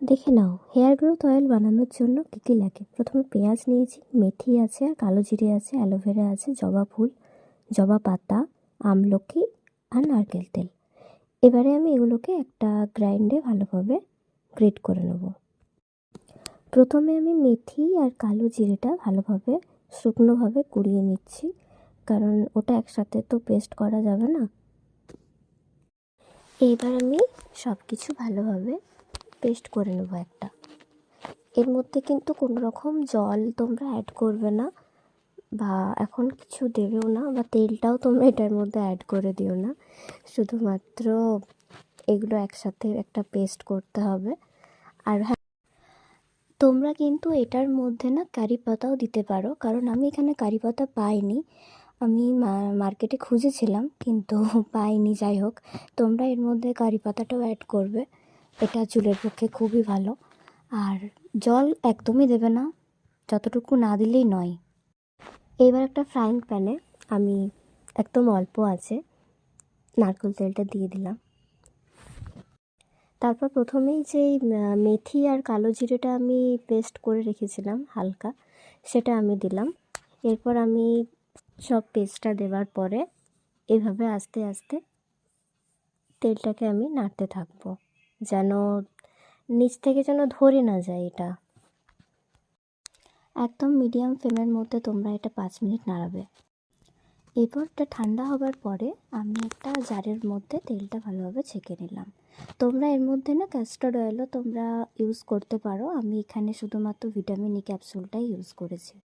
দেখে নাও hair growth oil বানানোর জন্য কী কী লাগে। প্রথমে পেঁয়াজ নিয়েছি, মেথি আছে, আর কালো জিরে আছে, অ্যালোভেরা আছে, জবা ফুল, জবা পাতা, আমলকি আর নারকেল তেল। এবারে আমি এগুলোকে একটা গ্রাইন্ডে ভালোভাবে গ্রেট করে নেব। প্রথমে আমি মেথি আর কালো জিরেটা ভালোভাবে শুকনোভাবে কুড়িয়ে নিচ্ছি, কারণ ওটা একসাথে তো পেস্ট করা যাবে না। এইবার আমি সব কিছু ভালোভাবে পেস্ট করে নেব একটা। এর মধ্যে কিন্তু কোনো রকম জল তোমরা অ্যাড করবে না, বা এখন কিছু দেবেও না, বা তেলটাও তোমরা এটার মধ্যে অ্যাড করে দিও না। শুধুমাত্র এগুলো একসাথে একটা পেস্ট করতে হবে। আর হ্যাঁ, তোমরা কিন্তু এটার মধ্যে না কারি পাতাও দিতে পারো, কারণ আমি এখানে কারি পাতা পাইনি। আমি মার্কেটে খুঁজেছিলাম কিন্তু পাইনি। যাই হোক, তোমরা এর মধ্যে কারি পাতাটাও অ্যাড করবে, এটা চুলের পক্ষে খুবই ভালো। আর জল একদমই দেবে না, যতটুকু না দিলেই নয়। এবার একটা ফ্রাইং প্যানে আমি একদম অল্প আছে নারকেল তেলটা দিয়ে দিলাম। তারপর প্রথমেই যেই মেথি আর কালো জিরেটা আমি পেস্ট করে রেখেছিলাম হালকা, সেটা আমি দিলাম। এরপর আমি সব পেস্টটা দেওয়ার পরে এভাবে আস্তে আস্তে তেলটাকে আমি নাড়তে থাকবো, যেন নিচ থেকে যেন ধরে না যায় এটা। একদম মিডিয়াম ফ্লেমের মধ্যে তোমরা এটা 5 মিনিট নাড়াবে। এরপর এটা ঠান্ডা হবার পরে আমি একটা জারের মধ্যে তেলটা ভালোভাবে ছেঁকে নিলাম। তোমরা এর মধ্যে না ক্যাস্টার্ড অয়েলও তোমরা ইউজ করতে পারো। আমি এখানে শুধুমাত্র ভিটামিন ই ক্যাপসুলটাই ইউজ করেছি।